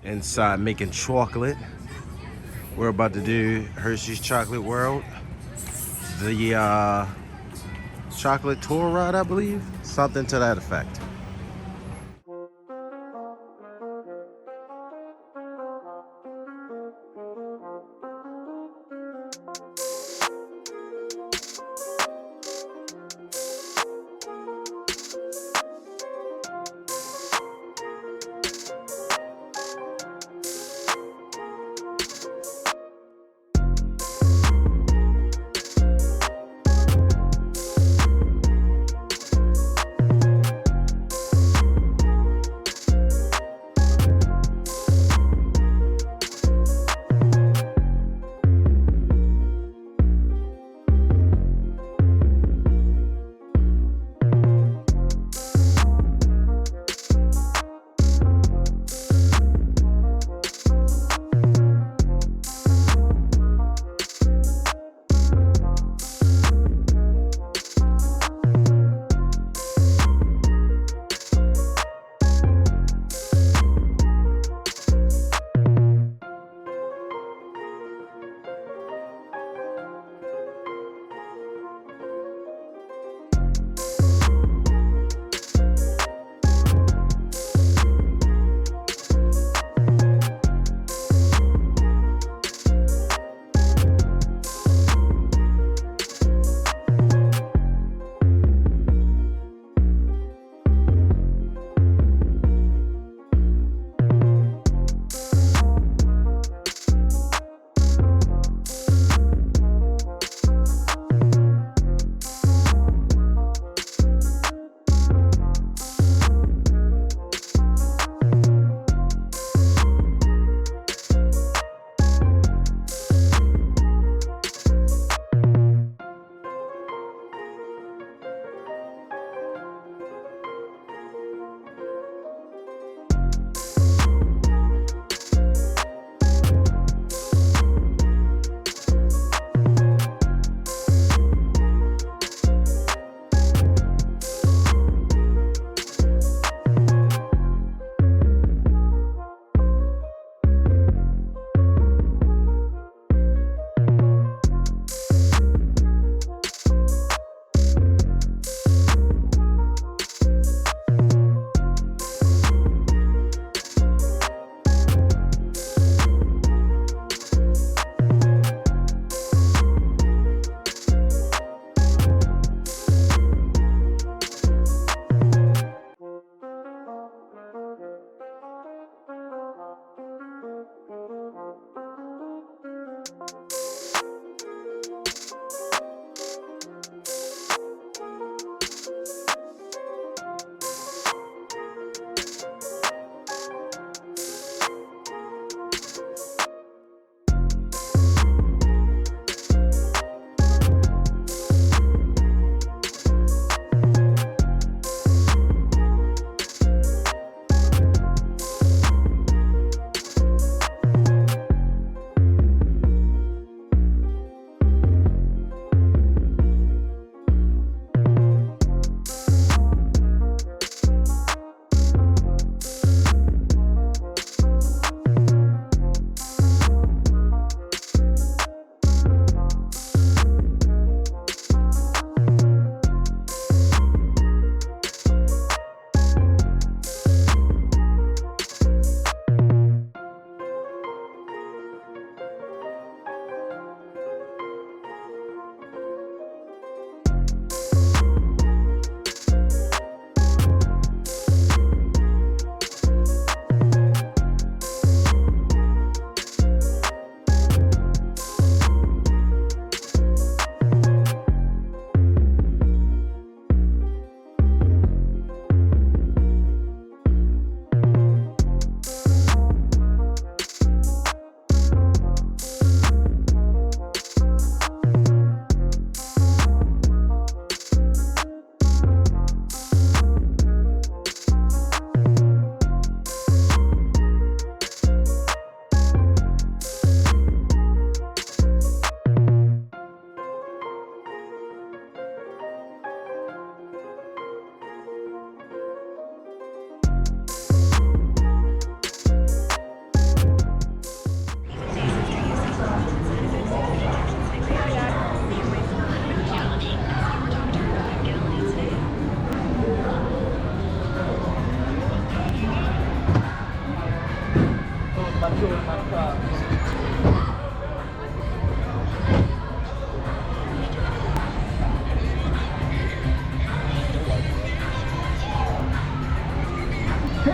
inside making chocolate. We're about to do Hershey's Chocolate World. The chocolate tour ride, I believe. Something to that effect.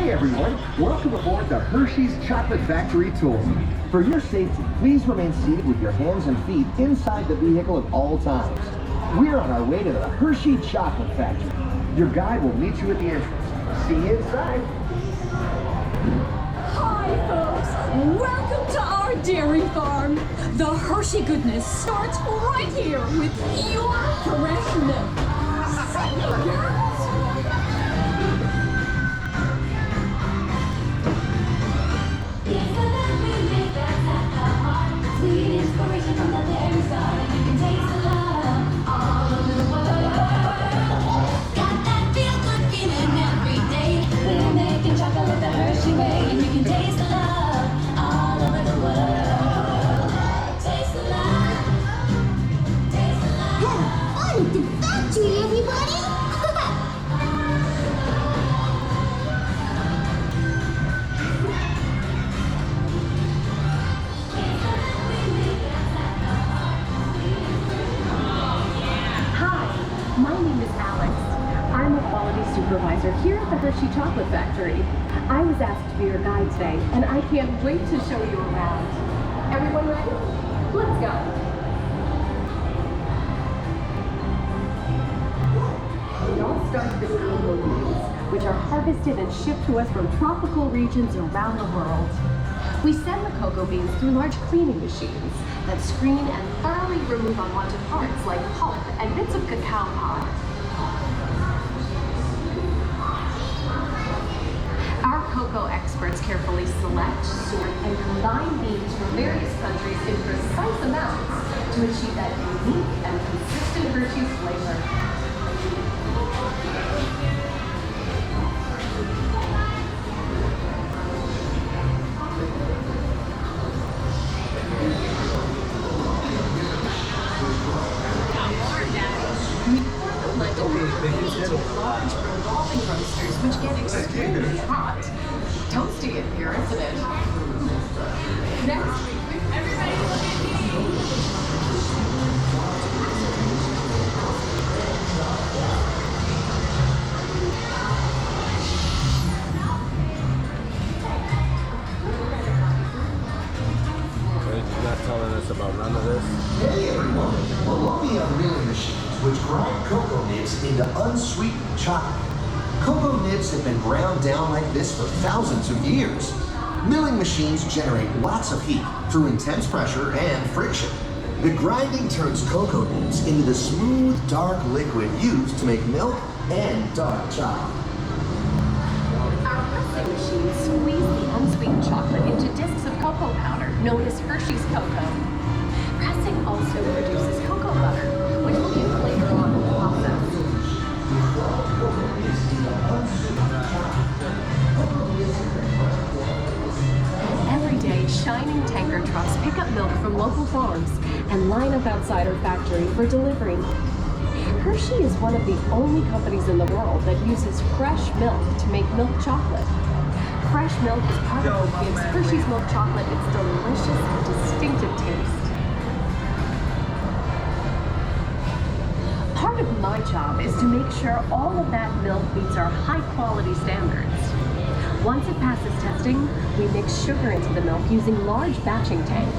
Hey everyone, welcome aboard the Hershey's Chocolate Factory Tour. For your safety, please remain seated with your hands and feet inside the vehicle at all times. We're on our way to the Hershey Chocolate Factory. Your guide will meet you at the entrance. See you inside. Hi folks, welcome to our dairy farm. The Hershey goodness starts right here with your fresh milk. Sweetest version from the dairy side. You can taste the love all over the world. Got that feel-good feeling every day. We're making chocolate the Hershey way. And you can taste the love all over the world. Taste the love. Taste the love. Have fun at the factory, everybody! My name is Alex. I'm a quality supervisor here at the Hershey Chocolate Factory. I was asked to be your guide today, and I can't wait to show you around. Everyone ready? Let's go. It all starts with cocoa beans, which are harvested and shipped to us from tropical regions around the world. We send the cocoa beans through large cleaning machines that screen and thoroughly remove unwanted parts like pulp and bits of cacao pod. Our cocoa experts carefully select, sort, and combine beans from various countries in precise amounts to achieve that unique and consistent Hershey's flavor. Large revolving roasters which get extremely hot. Toasty in here, isn't it? Next, everybody look at me. He's not telling us about none of this. Hey everyone, well we have milling machines which grind cocoa nibs into unsweetened chocolate. Cocoa nibs have been ground down like this for thousands of years. Milling machines generate lots of heat through intense pressure and friction. The grinding turns cocoa nibs into the smooth, dark liquid used to make milk and dark chocolate. Our pressing machines squeeze the unsweetened chocolate into discs of cocoa powder, known as Hershey's cocoa. Pressing also produces cocoa butter, which we'll use later on in the process. Every day, shining tanker trucks pick up milk from local farms and line up outside our factory for delivery. Hershey is one of the only companies in the world that uses fresh milk to make milk chocolate. Fresh milk is part of what gives Hershey's milk chocolate its delicious and distinctive taste. Part of my job is to make sure all of that milk meets our high-quality standards. Once it passes testing, we mix sugar into the milk using large batching tanks.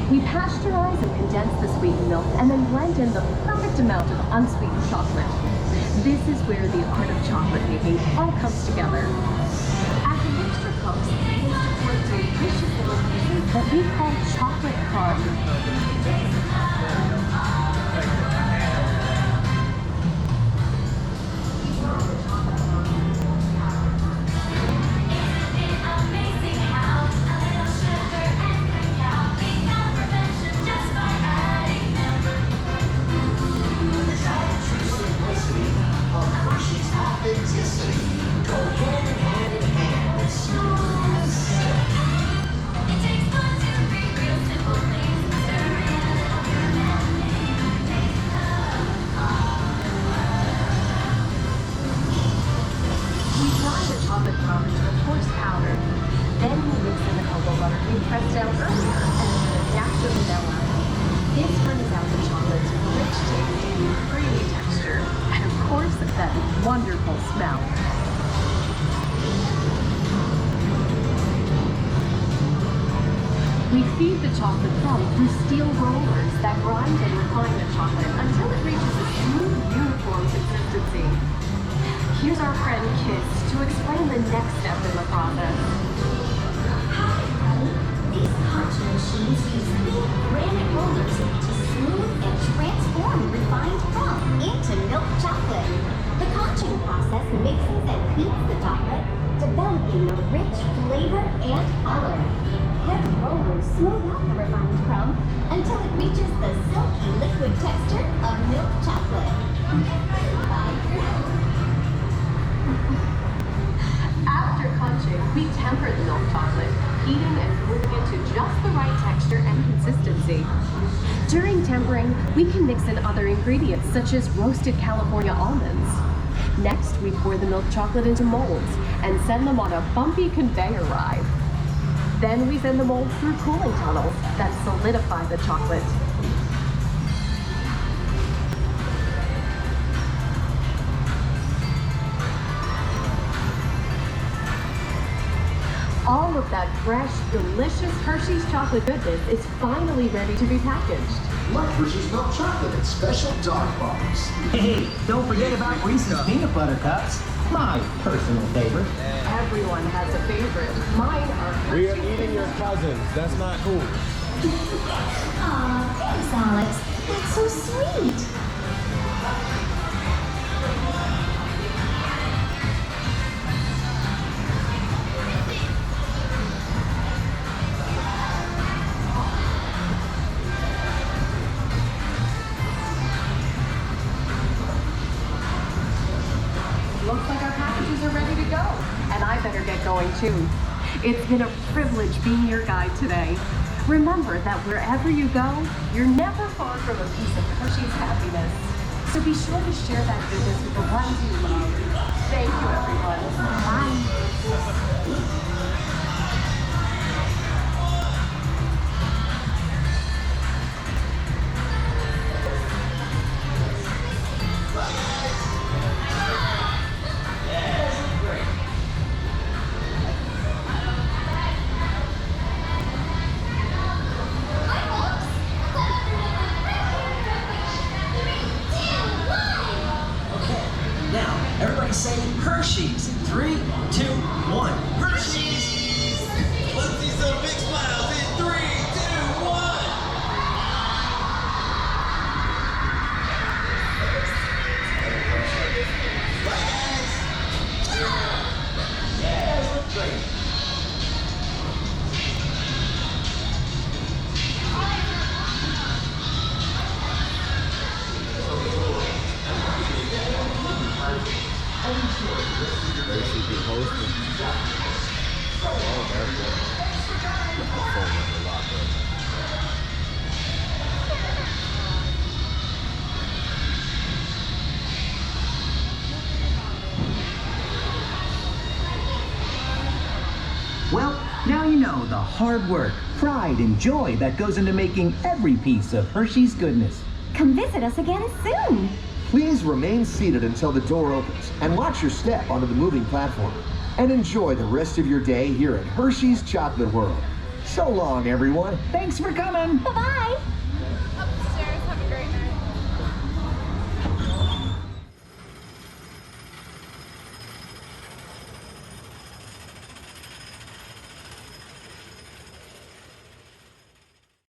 We pasteurize and condense the sweetened milk and then blend in the perfect amount of unsweetened chocolate. This is where the art of chocolate making all comes together. As the mixture cooks, it begins to pour delicious little pieces that we call chocolate crumbs. feed the chocolate crumb through steel rollers that grind and refine the chocolate until it reaches a smooth, uniform consistency. Here's our friend Kiss to explain the next step in the process. Hi, everybody. These punch machines use big granite rollers to smooth and transform refined crumb into milk chocolate. The conching process mixes and heats the chocolate, developing a rich flavor and color. Heavy rollers smooth out the refined crumb until it reaches the silky liquid texture of milk chocolate. After conching, we temper the milk chocolate, heating and cooling it to just the right texture and consistency. During tempering, we can mix in other ingredients such as roasted California almonds. Next, we pour the milk chocolate into molds and send them on a bumpy conveyor ride. Then we send the molds through cooling tunnels that solidify the chocolate. All of that fresh, delicious Hershey's chocolate goodness is finally ready to be packaged. Like Hershey's milk chocolate in special dark bars. Hey, don't forget about Reese's peanut butter cups. My personal favorite. Everyone has a favorite. Mine are We are eating your cousins. That's not cool. Aw, thanks, Alex. That's so sweet. Looks like our packages are ready to go. And I better get going too. It's been a privilege being your guide today. Remember that wherever you go, you're never far from a piece of Hershey's happiness. So be sure to share that goodness with the ones you love. Thank you, everyone. Bye. Now, everybody say Hershey's in 3, 2, 1. Hershey's! Let's see some big smiles in 3, 2, 1. Bye, guys. Yeah, you guys look great. Well, now you know the hard work, pride, and joy that goes into making every piece of Hershey's goodness. Come visit us again soon. Please remain seated until the door opens and watch your step onto the moving platform. And enjoy the rest of your day here at Hershey's Chocolate World. So long, everyone. Thanks for coming. Bye-bye.